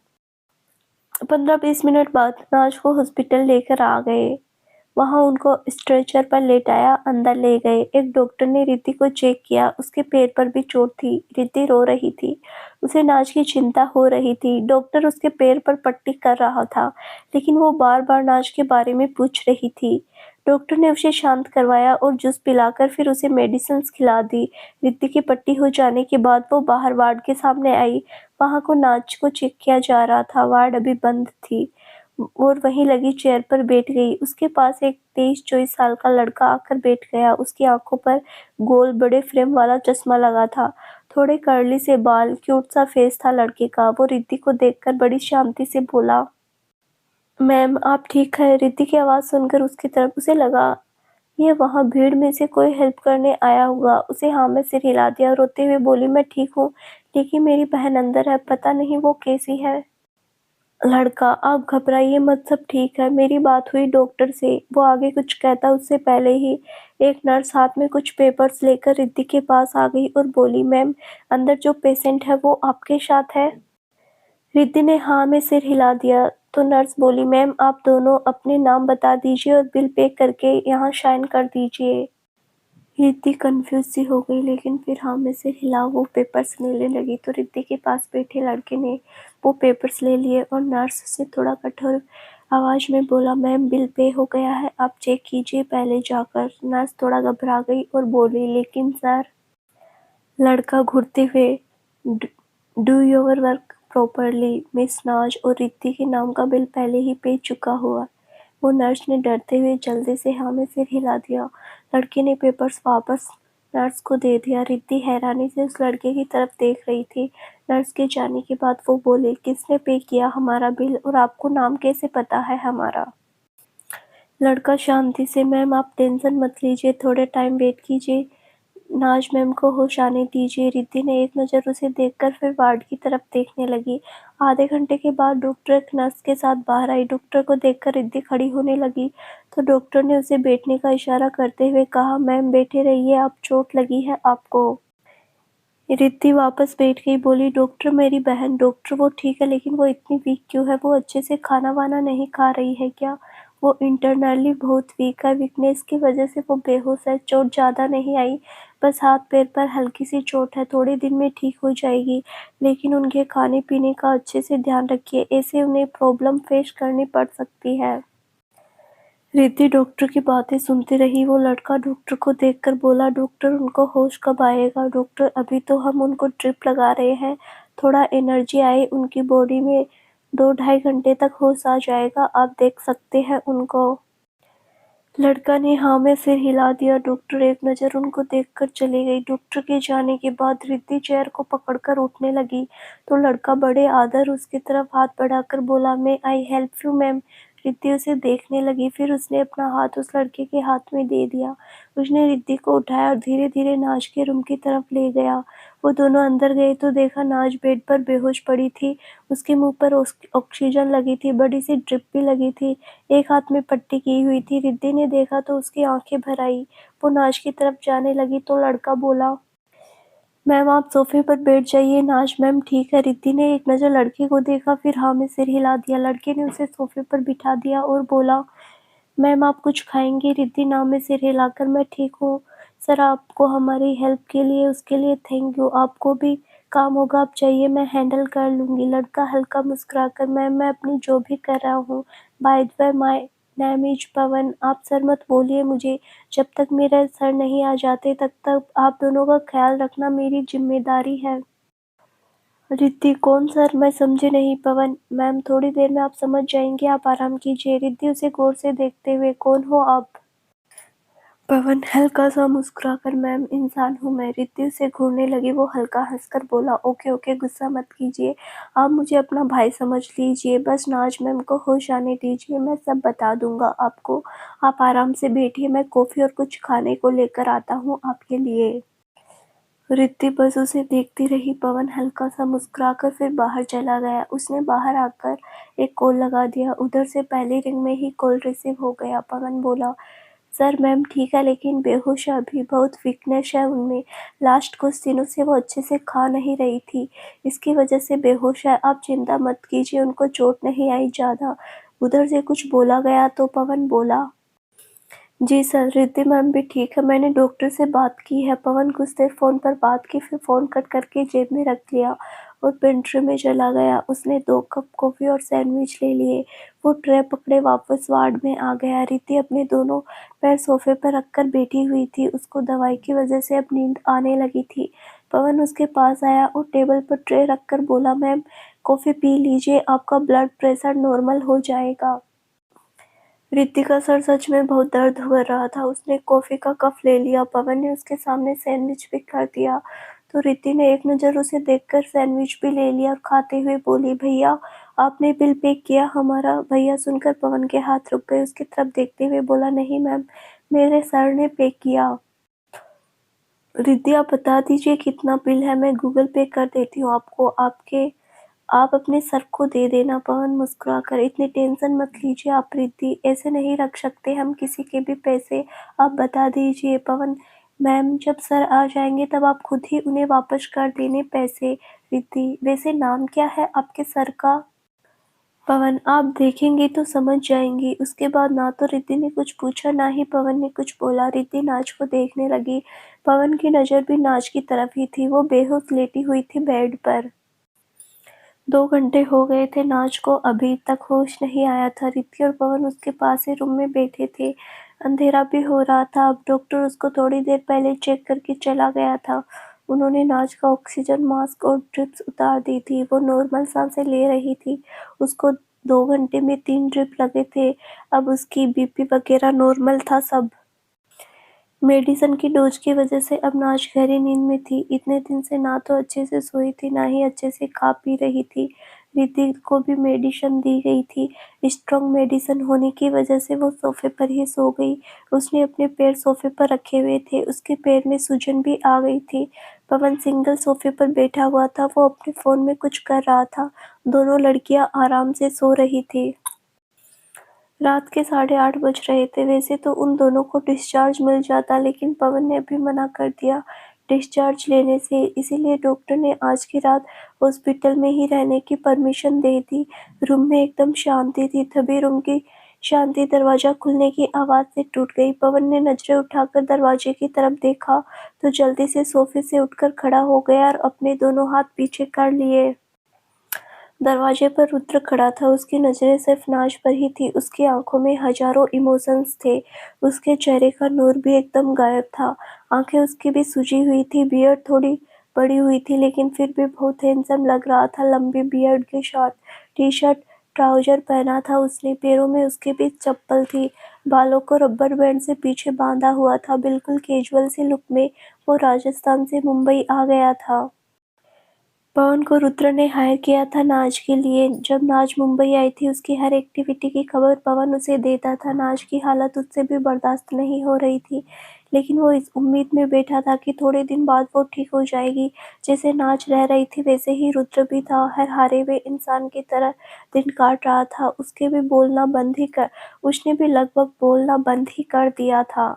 15-20 मिनट बाद नाज को हॉस्पिटल लेकर आ गए। वहाँ उनको स्ट्रेचर पर लेटाया, अंदर ले गए। एक डॉक्टर ने रिद्धि को चेक किया। उसके पैर पर भी चोट थी। रिद्धि रो रही थी। उसे नाज की चिंता हो रही थी। डॉक्टर उसके पैर पर पट्टी कर रहा था, लेकिन वो बार-बार नाज के बारे में पूछ रही थी। डॉक्टर ने उसे शांत करवाया और जूस पिलाकर फिर उसे मेडिसिन्स खिला दी। रिद्धि की पट्टी हो जाने के बाद वो बाहर वार्ड के सामने आई। वहाँ को नाज को चेक किया जा रहा था। वार्ड अभी बंद थी और वहीं लगी चेयर पर बैठ गई। उसके पास एक 23-24 साल का लड़का आकर बैठ गया। उसकी आंखों पर गोल बड़े फ्रेम वाला चश्मा लगा था। थोड़े कर्ली से बाल, क्यूट सा फेस था लड़के का। वो रिद्धि को देखकर बड़ी शांति से बोला, मैम आप ठीक है? रिद्धि की आवाज़ सुनकर उसकी तरफ उसे लगा ये वहाँ भीड़ में से कोई हेल्प करने आया होगा। उसे हाँ में सिर हिला दिया। रोते हुए बोली, मैं ठीक हूँ, लेकिन मेरी बहन अंदर है, पता नहीं वो कैसी है। लड़का, आप घबराइए मत, सब ठीक है। मेरी बात हुई डॉक्टर से। वो आगे कुछ कहता उससे पहले ही एक नर्स हाथ में कुछ पेपर्स लेकर रिद्धि के पास आ गई और बोली, मैम अंदर जो पेशेंट है वो आपके साथ है? रिद्धि ने हाँ में सिर हिला दिया तो नर्स बोली, मैम आप दोनों अपने नाम बता दीजिए और बिल पे करके यहाँ साइन कर दीजिए। रिद्धि कंफ्यूज सी हो गई, लेकिन फिर हाँ में सिर हिला वो पेपर्स लेने लगी तो रिद्धि के पास बैठे लड़के ने वो पेपर्स ले लिए और नर्स से थोड़ा कठोर आवाज में बोला, मैम बिल पे हो गया है, आप चेक कीजिए पहले जाकर। नर्स थोड़ा घबरा गई और बोली, लेकिन सर। लड़का घूरते हुए, do your work properly miss नाज, और रिद्धि के नाम का बिल पहले ही पे चुका हुआ। वो नर्स ने डरते हुए जल्दी से हाँ में सिर हिला दिया। लड़के ने पेपर्स वापस नर्स को दे दिया। रिद्धि हैरानी से उस लड़के की तरफ देख रही थी। नर्स के जाने के बाद वो बोले, किसने पे किया हमारा बिल और आपको नाम कैसे पता है हमारा? लड़का शांति से, मैम आप टेंशन मत लीजिए, थोड़े टाइम वेट कीजिए, नाज मैम को होश आने दीजिए। रिद्धि ने एक नज़र उसे देखकर फिर वार्ड की तरफ देखने लगी। आधे घंटे के बाद डॉक्टर एक नर्स के साथ बाहर आई। डॉक्टर को देखकर रिद्धि खड़ी होने लगी तो डॉक्टर ने उसे बैठने का इशारा करते हुए कहा, मैम बैठे रहिए, आप चोट लगी है आपको? रिद्धि वापस बैठ गई, बोली, डॉक्टर मेरी बहन। डॉक्टर वो ठीक है, लेकिन वो इतनी वीक क्यों है? वो अच्छे से खाना वाना नहीं खा रही है क्या? वो इंटरनली बहुत वीक है। वीकनेस की वजह से वो बेहोश है। चोट ज़्यादा नहीं आई, बस हाथ पैर पर हल्की सी चोट है। थोड़े दिन में ठीक हो जाएगी, लेकिन उनके खाने पीने का अच्छे से ध्यान रखिए, ऐसे उन्हें प्रॉब्लम फेस करनी पड़ सकती है। रिद्धि डॉक्टर की बातें सुनती रही। वो लड़का डॉक्टर को देखकर बोला, डॉक्टर उनको होश कब आएगा? डॉक्टर अभी तो हम उनको ड्रिप लगा रहे हैं, थोड़ा एनर्जी आए उनकी बॉडी में, 2-2.5 घंटे तक होश आ जाएगा, आप देख सकते हैं उनको। लड़का ने हाँ में सिर हिला दिया। डॉक्टर एक नज़र उनको देखकर चली गई। डॉक्टर के जाने के बाद रिद्धि चेयर को पकड़कर उठने लगी तो लड़का बड़े आदर उसकी तरफ हाथ बढ़ाकर बोला, may I help you ma'am? Riddhi उसे देखने लगी, फिर उसने अपना हाथ उस लड़के के हाथ में दे दिया। उसने रिद्धि को उठाया और धीरे धीरे नाज के रूम की तरफ ले गया। वो दोनों अंदर गए तो देखा नाज बेड पर बेहोश पड़ी थी। उसके मुंह पर ऑक्सीजन लगी थी, बड़ी सी ड्रिप भी लगी थी, एक हाथ में पट्टी की हुई थी। रिद्धि ने देखा तो उसकी आंखें भर आई। वो नाज की तरफ जाने लगी तो लड़का बोला, मैम आप सोफे पर बैठ जाइए, नाज मैम ठीक है। रिद्धि ने एक नज़र लड़के को देखा, फिर हाँ में सिर हिला दिया। लड़के ने उसे सोफे पर बिठा दिया और बोला, मैम आप कुछ खाएंगी? रिद्धि नाम में सिर हिलाकर, मैं ठीक हूँ सर, आपको हमारी हेल्प के लिए उसके लिए थैंक यू, आपको भी काम होगा, आप चाहिए मैं हैंडल कर लूँगी। लड़का हल्का मुस्कुराकर, मैम मैं अपनी जो भी कर रहा हूँ, by the way my name is Pawan, आप सर मत बोलिए मुझे, जब तक मेरे सर नहीं आ जाते तब तक आप दोनों का ख्याल रखना मेरी जिम्मेदारी है। रिद्धि, कौन सर? मैं समझी नहीं। पवन, मैम थोड़ी देर में आप समझ जाएंगे, आप आराम कीजिए। रिद्धि उसे गौर से देखते हुए, कौन हो आप? पवन हल्का सा मुस्कुराकर, मैम इंसान हूँ मैं। रिद्धि उसे घूरने लगी। वो हल्का हंसकर बोला, ओके ओके, गुस्सा मत कीजिए, आप मुझे अपना भाई समझ लीजिए, बस नाज मैम को होश आने दीजिए, मैं सब बता दूंगा आपको, आप आराम से बैठिए, मैं कॉफ़ी और कुछ खाने को लेकर आता हूँ आपके लिए। रिद्धि बस उसे देखती रही। पवन हल्का सा मुस्कुराकर फिर बाहर चला गया। उसने बाहर आकर एक कॉल लगा दिया। उधर से पहली रिंग में ही कॉल रिसीव हो गया। पवन बोला, सर मैम ठीक है लेकिन बेहोश है अभी, बहुत वीकनेस है उनमें। लास्ट कुछ दिनों से वो अच्छे से खा नहीं रही थी, इसकी वजह से बेहोश है। आप चिंता मत कीजिए, उनको चोट नहीं आई ज़्यादा। उधर से कुछ बोला गया तो पवन बोला। जी सर, रिद्धि मैम भी ठीक है, मैंने डॉक्टर से बात की है। पवन कुछ देर फ़ोन पर बात की, फिर फ़ोन कट करके जेब में रख लिया और पेंट्री में चला गया। उसने 2 कप कॉफ़ी और सैंडविच ले लिए। वो ट्रे पकड़े वापस वार्ड में आ गया। रिद्धि अपने दोनों पैर सोफ़े पर रखकर बैठी हुई थी। उसको दवाई की वजह से अब नींद आने लगी थी। पवन उसके पास आया और टेबल पर ट्रे रखकर बोला, मैम कॉफ़ी पी लीजिए, आपका ब्लड प्रेशर नॉर्मल हो जाएगा। रिद्धि का सर सच में बहुत दर्द कर रहा था। उसने कॉफ़ी का कप ले लिया। पवन ने उसके सामने सैंडविच भी कर दिया तो रिद्धि ने एक नज़र उसे देखकर सैंडविच भी ले लिया और खाते हुए बोली, भैया आपने बिल पे किया हमारा। भैया सुनकर पवन के हाथ रुक गए। उसकी तरफ देखते हुए बोला, नहीं मैम, मेरे सर ने पे किया। रिद्धि आप बता दीजिए कितना बिल है, मैं गूगल पे कर देती हूँ आपको। आप अपने सर को दे देना। पवन मुस्कुराकर, इतनी टेंशन मत लीजिए आप रिद्धि, ऐसे नहीं रख सकते हम किसी के भी पैसे, आप बता दीजिए। पवन, मैम जब सर आ जाएंगे तब आप खुद ही उन्हें वापस कर देने पैसे। रिद्धि, वैसे नाम क्या है आपके सर का? पवन, आप देखेंगी तो समझ जाएंगी। उसके बाद ना तो रिद्धि ने कुछ पूछा ना ही पवन ने कुछ बोला। रिद्धि नाच को देखने लगी। पवन की नज़र भी नाच की तरफ ही थी। वो बेहोश लेटी हुई थी बेड पर। 2 घंटे हो गए थे नाच को, अभी तक होश नहीं आया था। रिद्धि और पवन उसके पास ही रूम में बैठे थे। अंधेरा भी हो रहा था। अब डॉक्टर उसको थोड़ी देर पहले चेक करके चला गया था। उन्होंने नाच का ऑक्सीजन मास्क और ड्रिप्स उतार दी थी। वो नॉर्मल सांसें ले रही थी। उसको 2 घंटे में 3 ड्रिप लगे थे। अब उसकी बीपी वगैरह नॉर्मल था सब। मेडिसन की डोज की वजह से अब नाज गहरी नींद में थी। इतने दिन से ना तो अच्छे से सोई थी ना ही अच्छे से खा पी रही थी। रिद्धि को भी मेडिसन दी गई थी। स्ट्रॉन्ग मेडिसन होने की वजह से वो सोफे पर ही सो गई। उसने अपने पैर सोफे पर रखे हुए थे। उसके पैर में सूजन भी आ गई थी। पवन सिंगल सोफे पर बैठा हुआ था। वो अपने फ़ोन में कुछ कर रहा था। दोनों लड़कियां आराम से सो रही थी। रात के 8:30 बज रहे थे। वैसे तो उन दोनों को डिस्चार्ज मिल जाता, लेकिन पवन ने अभी मना कर दिया डिस्चार्ज लेने से। इसीलिए डॉक्टर ने आज की रात हॉस्पिटल में ही रहने की परमिशन दे दी। रूम में एकदम शांति थी। तभी रूम की शांति दरवाज़ा खुलने की आवाज़ से टूट गई। पवन ने नज़रें उठाकर दरवाजे की तरफ देखा तो जल्दी से सोफे से उठकर खड़ा हो गया और अपने दोनों हाथ पीछे कर लिए। दरवाजे पर रुद्र खड़ा था। उसकी नज़रें सिर्फ नाज पर ही थी। उसकी आंखों में हजारों इमोशंस थे। उसके चेहरे का नूर भी एकदम गायब था। आंखें उसकी भी सूजी हुई थी। बियर्ड थोड़ी बड़ी हुई थी लेकिन फिर भी बहुत हैंडसम लग रहा था। लंबी बियर्ड के साथ टी-शर्ट ट्राउजर पहना था उसने। पैरों में उसके भी चप्पल थी। बालों को रबर बैंड से पीछे बांधा हुआ था। बिल्कुल कैजुअल सी लुक में वो राजस्थान से मुंबई आ गया था। पवन को रुद्र ने हायर किया था नाज के लिए। जब नाज मुंबई आई थी उसकी हर एक्टिविटी की खबर पवन उसे देता था। नाज की हालत उससे भी बर्दाश्त नहीं हो रही थी, लेकिन वो इस उम्मीद में बैठा था कि थोड़े दिन बाद वो ठीक हो जाएगी। जैसे नाज रह रही थी वैसे ही रुद्र भी था। हर हारे हुए इंसान की तरह दिन काट रहा था। उसने भी लगभग बोलना बंद ही कर दिया था।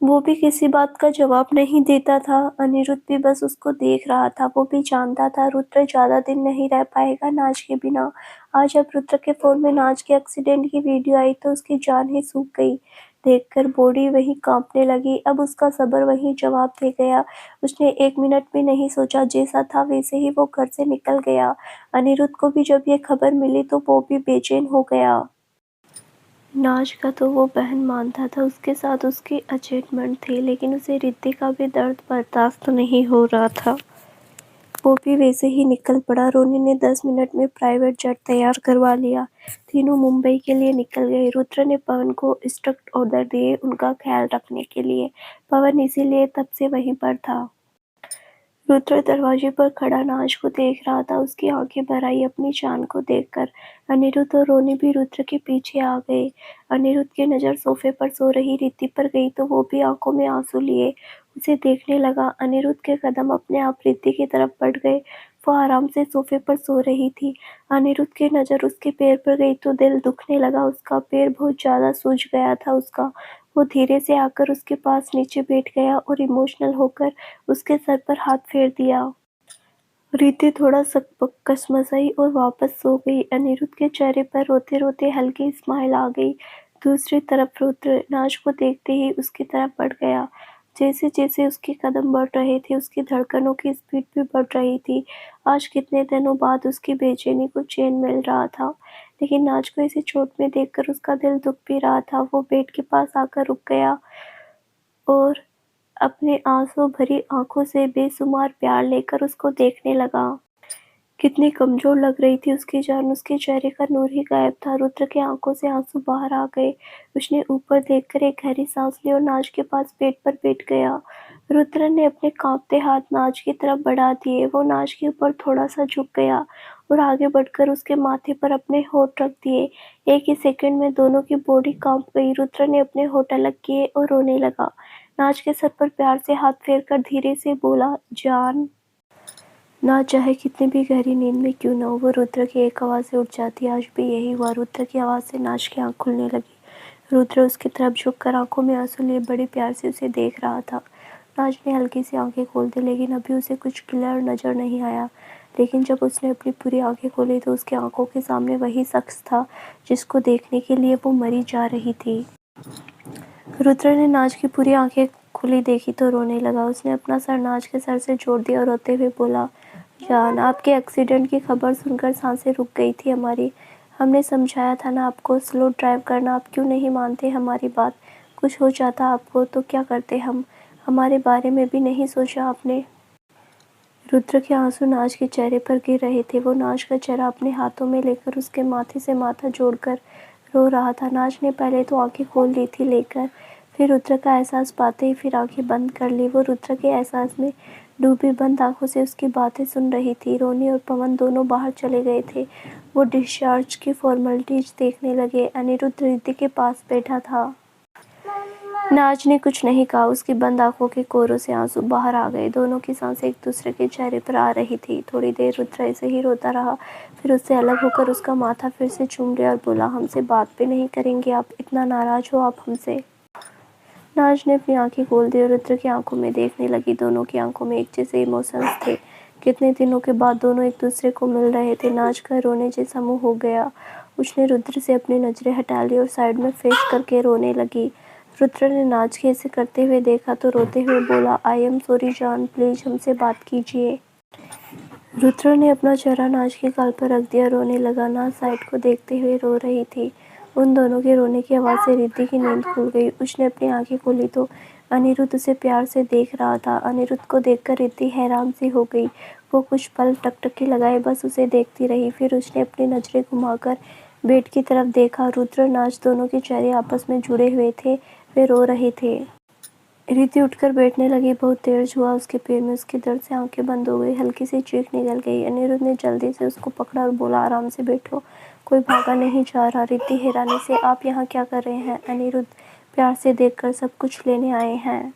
वो भी किसी बात का जवाब नहीं देता था। अनिरुद्ध भी बस उसको देख रहा था। वो भी जानता था रुद्र ज़्यादा दिन नहीं रह पाएगा नाज के बिना। आज जब रुद्र के फ़ोन में नाज के एक्सीडेंट की वीडियो आई तो उसकी जान ही सूख गई। देखकर बॉडी वहीं कांपने लगी। अब उसका सब्र वहीं जवाब दे गया। उसने 1 मिनट भी नहीं सोचा। जैसा था वैसे ही वो घर से निकल गया। अनिरुद्ध को भी जब ये खबर मिली तो वो भी बेचैन हो गया। नाज का तो वो बहन मानता था, उसके साथ उसकी अटैचमेंट थी, लेकिन उसे रिद्धि का भी दर्द बर्दाश्त नहीं हो रहा था। वो भी वैसे ही निकल पड़ा। रोनी ने 10 मिनट में प्राइवेट जेट तैयार करवा लिया। तीनों मुंबई के लिए निकल गए। रुद्र ने पवन को स्ट्रिक्ट ऑर्डर दिए उनका ख्याल रखने के लिए। पवन इसीलिए तब से वहीं पर था। रुद्र दरवाजे पर खड़ा नाज को देख रहा था। उसकी आंखें भर आई अपनी जान को देखकर। अनिरुद्ध और रोनी भी रुद्र के पीछे आ गए। अनिरुद्ध की नज़र सोफे पर सो रही रिद्धि पर गई तो वो भी आंखों में आंसू लिए उसे देखने लगा। अनिरुद्ध के कदम अपने आप रिद्धि की तरफ बढ़ गए। वो आराम से सोफे पर सो रही थी। अनिरुद्ध की नज़र उसके पैर पर गई तो दिल दुखने लगा। उसका पैर बहुत ज़्यादा सूज गया था उसका। वो धीरे से आकर उसके पास नीचे बैठ गया और इमोशनल होकर उसके सर पर हाथ फेर दिया। रिद्धि थोड़ा कसमसाई और वापस सो गई। अनिरुद्ध के चेहरे पर रोते-रोते हल्की स्माइल आ गई। दूसरी तरफ रुद्र नाज को देखते ही उसकी तरफ बढ़ गया। जैसे-जैसे उसके कदम बढ़ रहे थे, उसकी धड़कनों की स्पीड भी बढ़ रही थी। आज कितने दिनों बाद उसकी बेचैनी को चैन मिल रहा था, लेकिन नाज को ऐसी चोट में देखकर उसका दिल दुख भी रहा था। वो बेड के पास आकर रुक गया और अपने आंसू भरी आंखों से बेसुमार प्यार लेकर उसको देखने लगा। कितनी कमज़ोर लग रही थी उसकी जान, उसके चेहरे का नूर ही गायब था। रुद्र की आंखों से आंसू बाहर आ गए। उसने ऊपर देखकर एक गहरी सांस ली और नाज के पास पेट पर बैठ गया। रुद्र ने अपने कांपते हाथ नाज की तरफ बढ़ा दिए। वो नाज के ऊपर थोड़ा सा झुक गया और आगे बढ़कर उसके माथे पर अपने होठ रख दिए। एक ही सेकंड में दोनों की बॉडी कांप गई। रुद्र ने अपने होठ अलग किए और रोने लगा। नाज के सर पर प्यार से हाथ फेरकर धीरे से बोला, जान। ना चाहे कितनी भी गहरी नींद में क्यों न हो, वो रुद्र की एक आवाज़ से उठ जाती। आज भी यही हुआ। रुद्र की आवाज़ से नाज की आंख खुलने लगी। रुद्र उसकी तरफ झुककर आंखों में आंसू लिए बड़े प्यार से उसे देख रहा था। नाज ने हल्की सी आंखें खोल दी, लेकिन अभी उसे कुछ क्लियर नजर नहीं आया। लेकिन जब उसने अपनी पूरी आंखें खोली तो उसकी आंखों के सामने वही शख्स था जिसको देखने के लिए वो मरी जा रही थी। रुद्र ने नाज की पूरी आंखें खुली देखी तो रोने लगा। उसने अपना सर नाज के सर से जोड़ दिया और रोते हुए बोला, जान, आपके एक्सीडेंट की खबर सुनकर सांसें रुक गई थी हमारी। हमने समझाया था ना आपको स्लो ड्राइव करना, आप क्यों नहीं मानते हमारी बात? कुछ हो जाता आपको तो क्या करते हम? हमारे बारे में भी नहीं सोचा आपने? रुद्र के आंसू नाज के चेहरे पर गिर रहे थे। वो नाज का चेहरा अपने हाथों में लेकर उसके माथे से माथा जोड़कर रो रहा था। नाज ने पहले तो आंखें खोल ली थी लेकर, फिर रुद्र का एहसास पाते ही फिर आंखें बंद कर ली। वो रुद्र के एहसास में डूबी बंद आंखों से उसकी बातें सुन रही थी। रोनी और पवन दोनों बाहर चले गए थे। वो डिस्चार्ज की फॉर्मेलिटीज देखने लगे। अनिरुद्ध रिद्धि के पास बैठा था। नाज ने कुछ नहीं कहा। उसकी बंद आंखों के कोरों से आंसू बाहर आ गए। दोनों की सांसें एक दूसरे के चेहरे पर आ रही थी। थोड़ी देर रुद्र ऐसे ही रोता रहा, फिर उससे अलग होकर उसका माथा फिर से चूम लिया और बोला, हमसे बात भी नहीं करेंगे आप? इतना नाराज हो आप हमसे? नाज ने अपनी आंखें खोल दी और रुद्र की आंखों में देखने लगी। दोनों की आंखों में एक जैसे इमोशंस थे। कितने दिनों के बाद दोनों एक दूसरे को मिल रहे थे। नाज का रोने जैसा मुंह हो गया। उसने रुद्र से अपनी नजरें हटा ली और साइड में फेस करके रोने लगी। रुद्र ने नाज के ऐसे करते हुए देखा तो रोते हुए बोला, आई एम सॉरी जान, प्लीज हमसे बात कीजिए। रुद्र ने अपना चेहरा नाज के गाल पर रख दिया, रोने लगा। नाज साइड को देखते हुए रो रही थी। उन दोनों के रोने की आवाज़ से रिद्धि की नींद खुल गई। उसने अपनी आंखें खोली तो अनिरुद्ध उसे प्यार से देख रहा था। अनिरुद्ध को देखकर रिद्धि हैरान सी हो गई। वो कुछ पल टकटकी लगाए बस उसे देखती रही। फिर उसने अपनी नजरें घुमाकर बेड की तरफ देखा। रुद्र और नाज दोनों के चेहरे आपस में जुड़े हुए थे। वे रो रहे थे। रिद्धि उठकर बैठने लगी। बहुत तेज हुआ उसके पैर में। उसके दर्द से आंखें बंद हो गई। हल्की सी चीख निकल गई। अनिरुद्ध ने जल्दी से उसको पकड़ा और बोला, आराम से बैठो, कोई भागा नहीं जा रहा। रिद्धि हैरानी से, आप यहाँ क्या कर रहे हैं? अनिरुद्ध प्यार से देखकर, सब कुछ लेने आए हैं।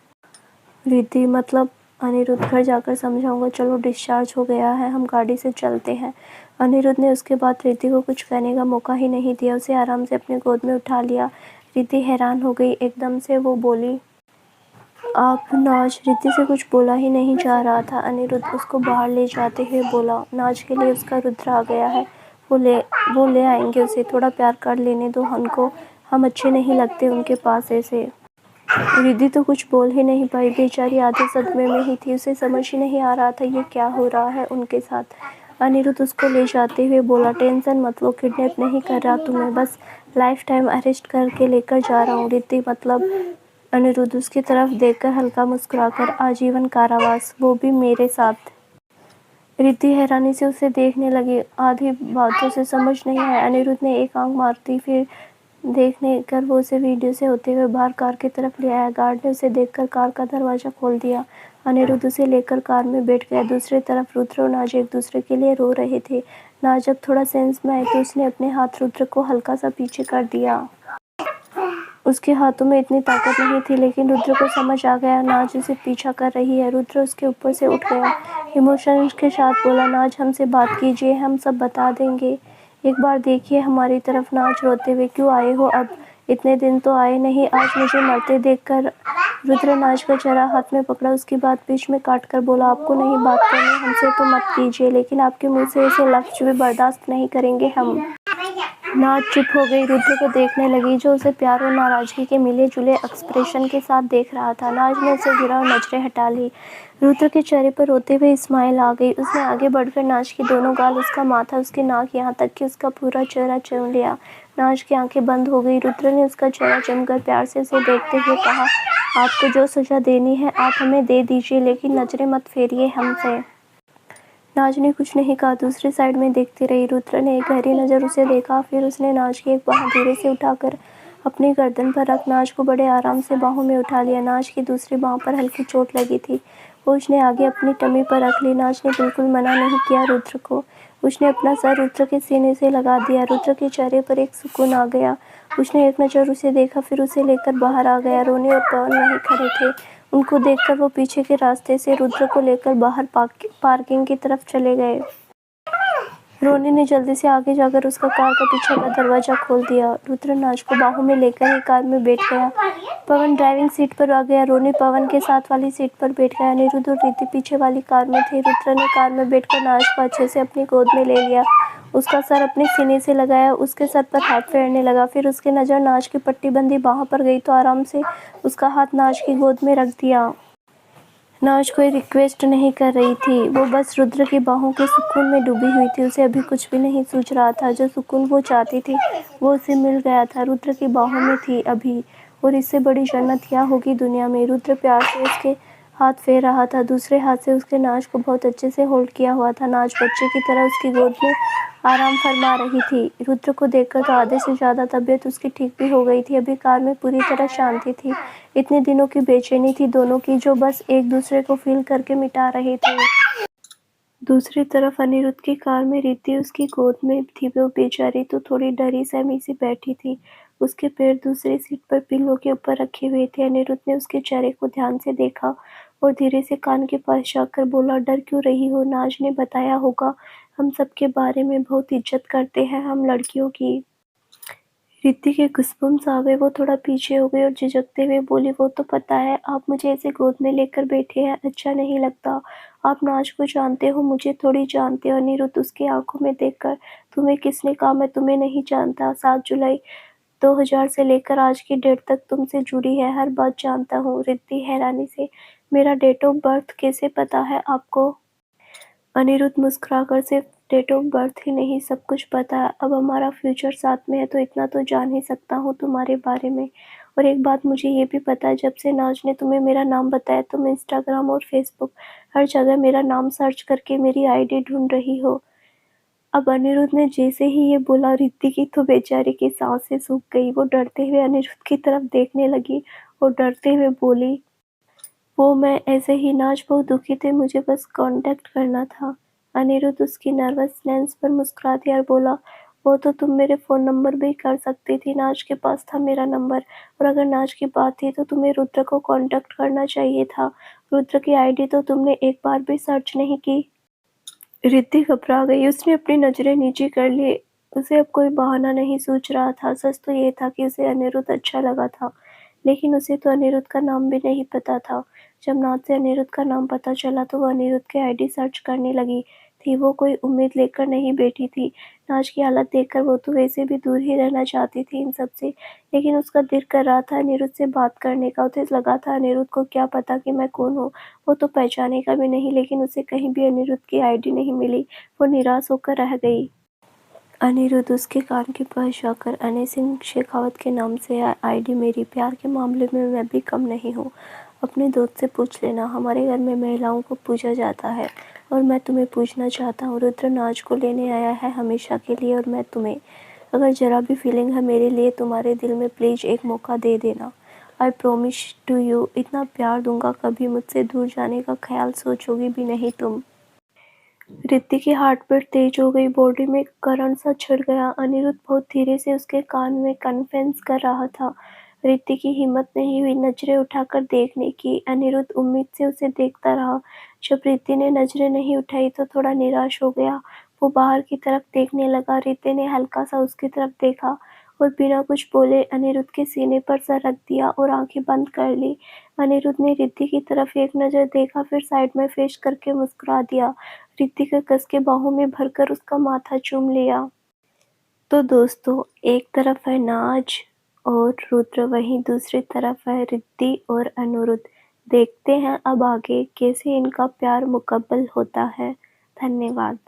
रिद्धि, मतलब? अनिरुद्ध, घर जाकर समझाऊंगा। चलो, डिस्चार्ज हो गया है, हम गाड़ी से चलते हैं। अनिरुद्ध ने उसके बाद रिद्धि को कुछ कहने का मौका ही नहीं दिया। उसे आराम से अपने गोद में उठा लिया। रिद्धि हैरान हो गई। एकदम से वो बोली, आप? नाज? रिद्धि से कुछ बोला ही नहीं जा रहा था। अनिरुद्ध उसको बाहर ले जाते हुए बोला, नाज के लिए उसका रुद्र आ गया है, वो ले आएंगे उसे। थोड़ा प्यार कर लेने दो हमको, हम अच्छे नहीं लगते उनके पास ऐसे। रिद्धि तो कुछ बोल ही नहीं पाई। बेचारी आधे सदमे में ही थी। उसे समझ ही नहीं आ रहा था ये क्या हो रहा है उनके साथ। अनिरुद्ध उसको ले जाते हुए बोला, टेंशन मत लो, किडनैप नहीं कर रहा तुम्हें, बस लाइफ टाइम अरेस्ट करके लेकर जा रहा हूँ। रिद्धि, मतलब? अनिरुद्ध उसकी तरफ देखकर हल्का मुस्कुराकर, आजीवन कारावास, वो भी मेरे साथ। रिद्धि हैरानी से उसे देखने लगी। आधी बातों से समझ नहीं आया। अनिरुद्ध ने एक आंख मारती, फिर देखने कर वो उसे वीडियो से होते हुए बाहर कार की तरफ ले आया। गार्ड ने उसे देखकर कार का दरवाजा खोल दिया। अनिरुद्ध उसे लेकर कार में बैठ गया। दूसरी तरफ रुद्र और नाज एक दूसरे के लिए रो रहे थे। नाज जब थोड़ा सेंस में आई तो उसने अपने हाथ रुद्र को हल्का सा पीछे कर दिया। उसके हाथों में इतनी ताकत नहीं थी, लेकिन रुद्र को समझ आ गया नाज उसे पीछा कर रही है। रुद्र उसके ऊपर से उठ गया। इमोशंस के साथ बोला, नाज हमसे बात कीजिए, हम सब बता देंगे। एक बार देखिए हमारी तरफ। नाज रोते हुए, क्यों आए हो अब? इतने दिन तो आए नहीं, आज मुझे मरते देखकर। रुद्र नाज का चेहरा हाथ में पकड़ा, उसकी बात बीच में काट कर बोला, आपको नहीं बात करनी हमसे तो मत कीजिए, लेकिन आपके मुंह से ऐसे लफ्ज भी बर्दाश्त नहीं करेंगे हम। नाज चुप हो गई, रुद्र को देखने लगी जो उसे प्यार और नाराजगी के मिले जुले एक्सप्रेशन के साथ देख रहा था। नाज ने उसे गिरा और नजरें हटा ली। रुद्र के चेहरे पर रोते हुए स्माइल आ गई। उसने आगे बढ़कर नाज की दोनों गाल, उसका माथा, उसकी नाक, यहाँ तक कि उसका पूरा चेहरा चूम लिया। नाज की आंखें बंद हो गई। रुद्र ने उसका चेहरा चूमकर प्यार से उसे देखते हुए कहा, आपको जो सजा देनी है आप हमें दे दीजिए, लेकिन नजरें मत फेरिए हमसे। नाज ने कुछ नहीं कहा, दूसरी साइड में देखती रही। रुद्र ने एक गहरी नज़र उसे देखा, फिर उसने नाज की एक बाह धीरे से उठाकर अपनी गर्दन पर रख नाज को बड़े आराम से बाहों में उठा लिया। नाज की दूसरी बाह पर हल्की चोट लगी थी, वो उसने आगे अपनी टमी पर रख ली। नाज ने बिल्कुल मना नहीं किया रुद्र को। उसने अपना सर रुद्र के सीने से लगा दिया। रुद्र के चेहरे पर एक सुकून आ गया। उसने एक नज़र उसे देखा, फिर उसे लेकर बाहर आ गया। रोनी और पवन वहीं खड़े थे। उनको देखकर वो पीछे के रास्ते से रुद्र को लेकर बाहर पार्किंग की तरफ चले गए। रोनी ने जल्दी से आगे जाकर उसका कार का पीछे का दरवाजा खोल दिया। रुद्र नाज को बाहों में लेकर ही कार में बैठ गया। पवन ड्राइविंग सीट पर आ गया। रोनी पवन के साथ वाली सीट पर बैठ गया। अनिरुद्ध और रिद्धि पीछे वाली कार में थे। रुद्र ने कार में बैठकर नाज को अच्छे से अपनी गोद में ले लिया, उसका सर अपने सीने से लगाया, उसके सर पर हाथ फेरने लगा। फिर उसकी नज़र नाज की पट्टी बंदी बाहों पर गई तो आराम से उसका हाथ नाज की गोद में रख दिया। नाज कोई रिक्वेस्ट नहीं कर रही थी, वो बस रुद्र की बाहों के सुकून में डूबी हुई थी। उसे अभी कुछ भी नहीं सूझ रहा था। जो सुकून वो चाहती थी वो उसे मिल गया था। रुद्र की बाहों में थी अभी, और इससे बड़ी जन्नत क्या होगी दुनिया में। रुद्र प्यार से उसके हाथ फेर रहा था, दूसरे हाथ से उसके नाज को बहुत अच्छे से होल्ड किया हुआ था। नाज बच्चे की तरह उसकी गोद में आराम फरमा रही थी। रुद्र को देखकर तो आधे से ज़्यादा तबीयत उसकी ठीक भी हो गई थी। अभी कार में पूरी तरह शांति थी। इतने दिनों की बेचैनी थी दोनों की, जो बस एक दूसरे को फील करके मिटा रहे थे। दूसरी तरफ अनिरुद्ध की कार में रिद्धि उसकी गोद में थी। वो बेचारी तो थोड़ी डरी सहमी सी बैठी थी। उसके पैर दूसरी सीट पर पिल्लों के ऊपर रखे हुए थे। अनिरुद्ध ने उसके चेहरे को ध्यान से देखा और धीरे से कान के पास जाकर बोला, डर क्यों रही हो? नाज ने बताया होगा, हम सबके बारे में बहुत इज्जत करते हैं, हम लड़कियों की। रिद्धि के गुस्सबम्स आ गए। वो थोड़ा पीछे हो गई और झिझकते हुए बोली, वो तो पता है, आप मुझे ऐसे गोद में लेकर बैठे हैं, अच्छा नहीं लगता। आप नाज को जानते हो, मुझे थोड़ी जानते हो। अनिरुद्ध उसकी आंखों में देखकर, तुम्हें किसने कहा मैं तुम्हें नहीं जानता? 7 जुलाई 2000 से लेकर आज की डेट तक तुमसे जुड़ी है, हर बात जानता हूँ। रिद्धि हैरानी से, मेरा डेट ऑफ बर्थ कैसे पता है आपको? अनिरुद्ध मुस्कुराकर, सिर्फ डेट ऑफ बर्थ ही नहीं, सब कुछ पता है। अब हमारा फ्यूचर साथ में है तो इतना तो जान ही सकता हूँ तुम्हारे बारे में। और एक बात मुझे ये भी पता है, जब से नाज ने तुम्हें मेरा नाम बताया तुम इंस्टाग्राम और फेसबुक हर जगह मेरा नाम सर्च करके मेरी आईडी ढूंढ रही हो। अब अनिरुद्ध ने जैसे ही ये बोला, रिद्धि की तो बेचारी की सांसें सूख गई। वो डरते हुए अनिरुद्ध की तरफ देखने लगी और डरते हुए बोली, वो मैं ऐसे ही, नाज बहुत दुखी थे, मुझे बस कांटेक्ट करना था। अनिरुद्ध उसकी नर्वसनेस पर मुस्कुरा दिया और बोला, वो तो तुम मेरे फ़ोन नंबर भी कर सकती थी, नाज के पास था मेरा नंबर। और अगर नाज की बात थी तो तुम्हें रुद्र को कांटेक्ट करना चाहिए था। रुद्र की आईडी तो तुमने एक बार भी सर्च नहीं की। रिद्धि घबरा गई। उसने अपनी नज़रें नीची कर ली। उसे अब कोई बहाना नहीं सूझ रहा था। सच तो ये था कि उसे अनिरुद्ध अच्छा लगा था, लेकिन उसे तो अनिरुद्ध का नाम भी नहीं पता था। जब नाज से अनिरुद्ध का नाम पता चला तो वो अनिरुद्ध की आईडी सर्च करने लगी थी। वो कोई उम्मीद लेकर नहीं बैठी थी। नाज की हालत देखकर वो तो वैसे भी दूर ही रहना चाहती थी इन सब से, लेकिन उसका दिल कर रहा था अनिरुद्ध से बात करने का। उसे लगा था अनिरुद्ध को क्या पता कि मैं कौन हूँ। वो तो पहचानेगा भी नहीं, लेकिन उसे कहीं भी अनिरुद्ध की आईडी नहीं मिली। वो निराश होकर रह गई। अनिरुद्ध उसके कान के पास जाकर, अनय सिंह शेखावत के नाम से आईडी मेरी, प्यार के मामले में मैं भी कम नहीं हूँ, अपने दोस्त से पूछ लेना। हमारे घर में महिलाओं को पूजा जाता है और मैं तुम्हें पूछना चाहता हूँ। रुद्र नाज को लेने आया है हमेशा के लिए, और मैं तुम्हें, अगर जरा भी फीलिंग है मेरे लिए तुम्हारे दिल में, प्लीज़ एक मौका दे देना। आई प्रोमिस टू यू, इतना प्यार दूंगा कभी मुझसे दूर जाने का ख्याल सोचोगी भी नहीं तुम। रिद्धि की हार्ट बीट तेज हो गई, बॉडी में करंट सा छिड़ गया। अनिरुद्ध बहुत धीरे से उसके कान में कन्फेस कर रहा था। रिद्धि की हिम्मत नहीं हुई नजरें उठाकर देखने की। अनिरुद्ध उम्मीद से उसे देखता रहा। जब रिद्धि ने नजरें नहीं उठाई तो थोड़ा निराश हो गया। वो बाहर की तरफ देखने लगा। रिद्धि ने हल्का सा उसकी तरफ देखा और बिना कुछ बोले अनिरुद्ध के सीने पर सर रख दिया और आंखें बंद कर ली। अनिरुद्ध ने रिद्धि की तरफ एक नज़र देखा, फिर साइड में फेस करके मुस्कुरा दिया। रिद्धि को कस के बाहों में भरकर उसका माथा चूम लिया। तो दोस्तों, एक तरफ है नाज और रुद्र, वहीं दूसरी तरफ है रिद्धि और अनिरुद्ध। देखते हैं अब आगे कैसे इनका प्यार मुकम्मल होता है। धन्यवाद।